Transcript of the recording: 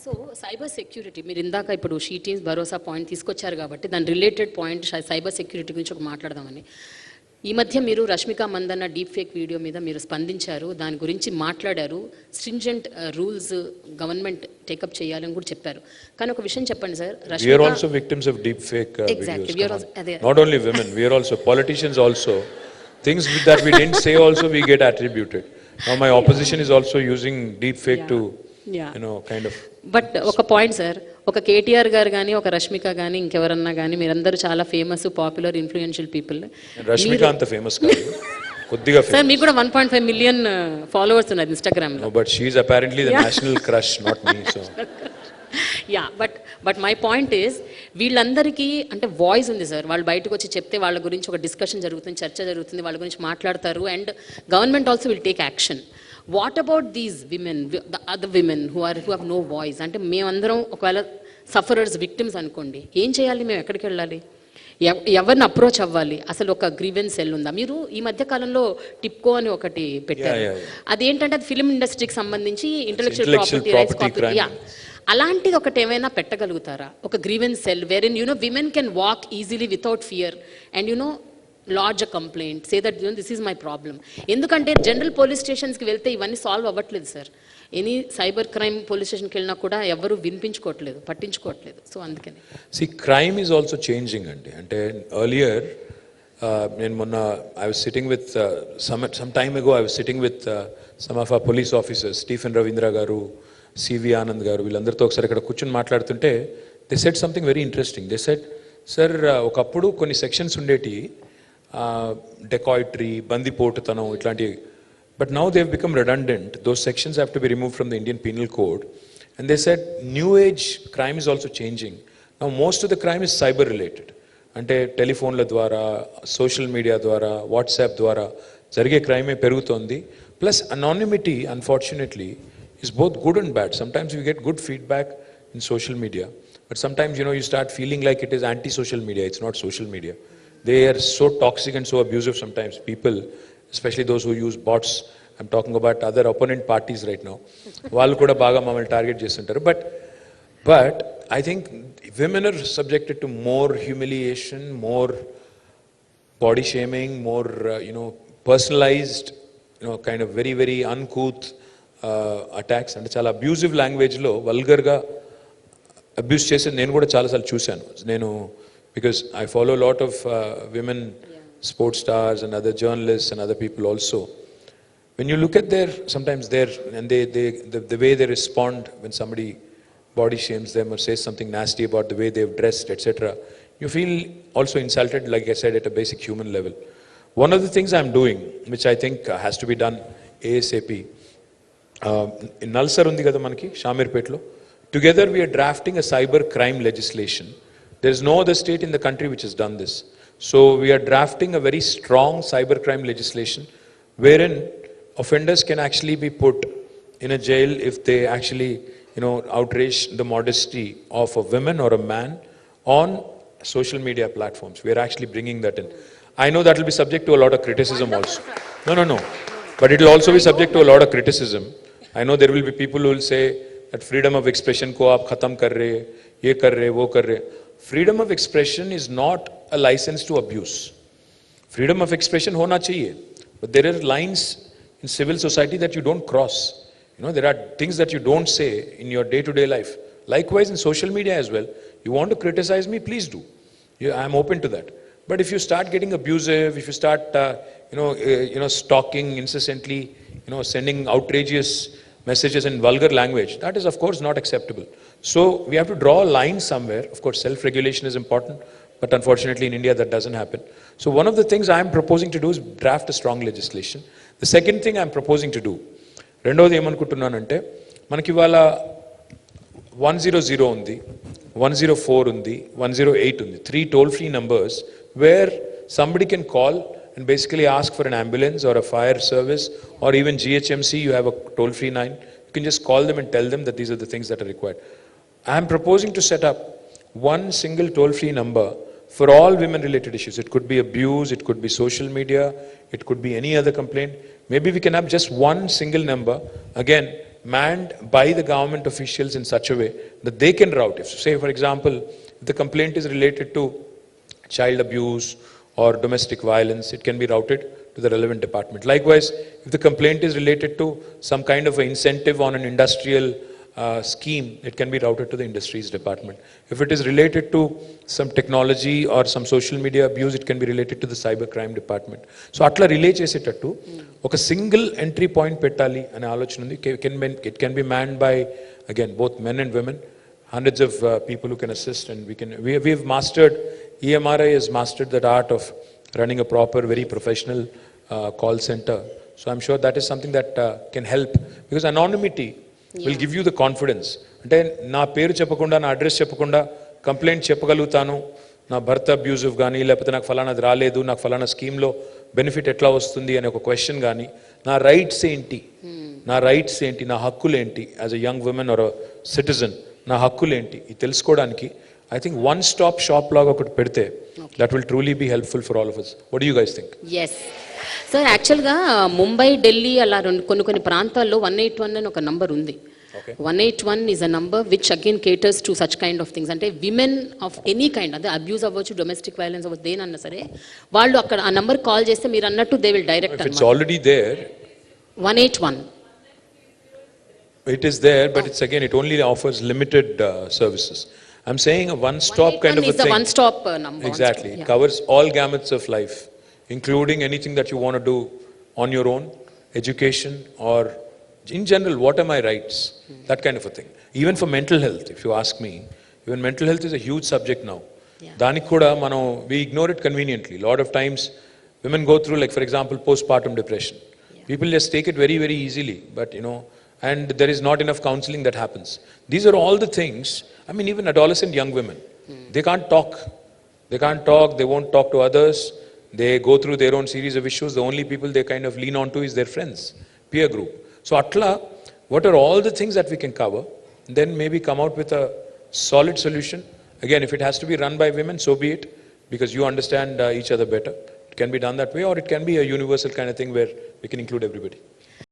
So cyber security మీరు ఇందాక ఇప్పుడు షీ టీమ్స్ భరోసా పాయింట్ తీసుకొచ్చారు కాబట్టి దాని రిలేటెడ్ పాయింట్ సైబర్ సెక్యూరిటీ గురించి ఒక మాట్లాడదామని. ఈ మధ్య మీరు Rashmika Mandanna deep fake video మీద మీరు స్పందించారు, దాని గురించి మాట్లాడారు, స్ట్రింజెంట్ రూల్స్ గవర్నమెంట్ టేకప్ చేయాలని కూడా చెప్పారు. కానీ ఒక విషయం చెప్పండి sir, we are also victims of deep fake exactly videos. Not only women, we are also politicians also. Things that we didn't say also we get attributed. Now my opposition is also using deep fake to you know kind of. But ఒక point sir, ఒక కేటీఆర్ గారు కానీ ఒక రష్మిక కానీ ఇంకెవరన్నా కానీ మీరందరూ చాలా famous popular influential people. Rashmika అంత ఫేమస్ కాదు, కొద్దిగా సార్ మీకు కూడా 1.5 మిలియన్ ఫాలోవర్స్ ఉన్నారు ఇన్స్టాగ్రామ్ లో. But she is apparently the national crush, not me. So yeah but my point is వీళ్ళందరికీ అంటే వాయిస్ ఉంది సార్, వాళ్ళు బయటకు వచ్చి చెప్తే వాళ్ళ గురించి ఒక డిస్కషన్ జరుగుతుంది, చర్చ జరుగుతుంది, వాళ్ళ గురించి మాట్లాడతారు and government also will take action. What about these women, the other women who have no voice? అంటే మేమందరం ఒకవేళ సఫరర్స్ విక్టిమ్స్ అనుకోండి, ఏం చేయాలి? మేము ఎక్కడికి వెళ్ళాలి? ఎవరిని అప్రోచ్ అవ్వాలి? అసలు ఒక గ్రీవెన్స్ సెల్ ఉందా? మీరు ఈ మధ్య కాలంలో టిప్కో అని ఒకటి పెట్టారు, అదేంటంటే అది ఫిల్మ్ ఇండస్ట్రీకి సంబంధించి ఇంటెలెక్చువల్ ప్రాపర్టీ రైట్స్ అలాంటిది ఒకటి ఏమైనా పెట్టగలుగుతారా? ఒక grievance cell where in women can walk easily without fear and lodge a complaint, say that this is my problem. ఎందుకంటే జనరల్ పోలీస్ స్టేషన్స్కి వెళ్తే ఇవన్నీ సాల్వ్ అవ్వట్లేదు sir. Any cyber crime police స్టేషన్కి వెళ్ళినా కూడా ఎవరు వినిపించుకోవట్లేదు, పట్టించుకోవట్లేదు. సో అందుకని క్రైమ్ ఈజ్ ఆల్సో చేంజింగ్ అండి. అంటే ఎర్లియర్ నేను మొన్న I was sitting with some time ago I was sitting with some of our police officers, Stephen Ravindra garu, CV Anand garu, వీళ్ళందరితో ఒకసారి ఇక్కడ కూర్చొని మాట్లాడుతుంటే they said something very interesting. They said, sir ఒకప్పుడు కొన్ని సెక్షన్స్ ఉండేటి, డెకాయిటరీ, బందిపోటుతనం ఇట్లాంటివి, but now they have become redundant. Those sections have to be remove from the Indian penal code. And they said new age crime is also changing. Now most of the crime is cyber related. అంటే టెలిఫోన్ల ద్వారా, social media ద్వారా, WhatsApp ద్వారా జరిగే క్రైమే పెరుగుతోంది. Plus anonymity unfortunately is both good and bad. Sometimes you get good feedback in social media, but sometimes you start feeling like it is anti-social media. It's not social media. They are so toxic and so abusive sometimes. People, especially those who use bots, I'm talking about other opponent parties right now, వాళ్ళు కూడా బాగా మమ్మల్ని target చేస్తుంటారు. But I think women are subjected to more humiliation, more body shaming, more personalized, kind of very very uncouth attacks. అంటే చాలా abusive లాంగ్వేజ్లో వల్గర్గా abuse చేసేది నేను కూడా చాలాసార్లు చూశాను. నేను because I follow lot of women sports stars and other journalists and other people also. When you look at there sometimes there and the way they respond when somebody body shames them or says something nasty about the way they've dressed, etc., you feel also insulted, like I said, at a basic human level. One of the things I'm doing, which I think has to be done ASAP, NALSAR ఉంది కదా మనకి షామీర్పేటలో, together we are drafting a cyber crime legislation. There is no other state in the country which has done this. So we are drafting a very strong cyber crime legislation wherein offenders can actually be put in a jail if they actually outrage the modesty of a woman or a man on social media platforms. We are actually bringing that in. I know that will be subject to a lot of criticism also. No. But it will also be subject to a lot of criticism. I know there will be people who will say that freedom of expression ko aap khatam kar rahe, ye kar rahe, wo kar rahe. Freedom of expression is not a license to abuse. Freedom of expression hona chahiye, but there are lines in civil society that you don't cross. There are things that you don't say in your day-to-day life. Likewise in social media as well. You want to criticize me, please do. I am open to that. But if you start getting abusive, if you start stalking incessantly, sending outrageous messages in vulgar language, that is of course not acceptable. So we have to draw a line somewhere. Of course self-regulation is important, but unfortunately in India that doesn't happen. So one of the things I am proposing to do is draft a strong legislation. The second thing I am proposing to do, రెండోది ఏమనుకుంటున్నానంటే, మనకి ఇవాళ 100 ఉంది, 104 ఉంది, 108 ఉంది, 3 toll-free numbers where somebody can call and basically ask for an ambulance or a fire service, or even GHMC, you have a toll-free line. You can just call them and tell them that these are the things that are required. I am proposing to set up one single toll-free number for all women-related issues. It could be abuse, it could be social media, it could be any other complaint. Maybe we can have just one single number, again, manned by the government officials in such a way that they can route. If, say, for example, if the complaint is related to child abuse or domestic violence, it can be routed to the relevant department. Likewise, if the complaint is related to some kind of an incentive on an industrial scheme, it can be routed to the industries department. If it is related to some technology or some social media abuse, it can be related to the cyber crime department. So atla relay chesetattu oka single entry point pettali ane alochana undi. It can be manned by, again, both men and women, hundreds of people who can assist, and we've mastered, EMRI has mastered that art of running a proper, very professional call center. So I'm sure that is something that can help, because anonymity will give you the confidence. అంటే నా పేరు చెప్పకుండా, నా address చెప్పకుండా complaint చెప్పగలుగుతాను, నా భర్త abusive కానీ, లేకపోతే నాకు ఫలానాది రాలేదు, నాకు ఫలానా స్కీమ్లో బెనిఫిట్ ఎట్లా వస్తుంది అనే ఒక క్వశ్చన్ కానీ, నా రైట్స్ ఏంటి, నా హక్కులు ఏంటి, as a young woman or citizen నా హక్కులు ఏంటి, ఇది తెలుసుకోవడానికి I think one stop shop laga okati pedte, that will truly be helpful for all of us. What do you guys think? Yes. Sir, actually ga Mumbai, Delhi ala కొన్ని ప్రాంతాల్లో 181 అని ఒక number ఉంది. 181 is a number which again caters to such kind of things. అంటే women of any kind, అదే abuse అవ్వచ్చు, domestic violence అవ్వచ్చు, దేనన్నా సరే వాళ్ళు అక్కడ ఆ నంబర్ కాల్ చేస్తే మీరు అన్నట్టు they will direct. If it's already there, 181. It is there, but it's again, it only offers limited services. I'm saying a one-stop kind of a thing. Is the one-stop number. Exactly. It covers all gamuts of life, including anything that you want to do on your own, education, or in general, what are my rights? That kind of a thing. Even for mental health, if you ask me, even mental health is a huge subject now. Danik kuda we ignore it conveniently. A lot of times, women go through, like for example, postpartum depression. People just take it very, very easily, but and there is not enough counseling that happens. These are all the things. I mean, even adolescent young women, they can't talk. They won't talk to others. They go through their own series of issues. The only people they kind of lean on to is their friends, peer group. So atla, what are all the things that we can cover? Then maybe come out with a solid solution. Again, if it has to be run by women, so be it, because you understand each other better. It can be done that way, or it can be a universal kind of thing where we can include everybody.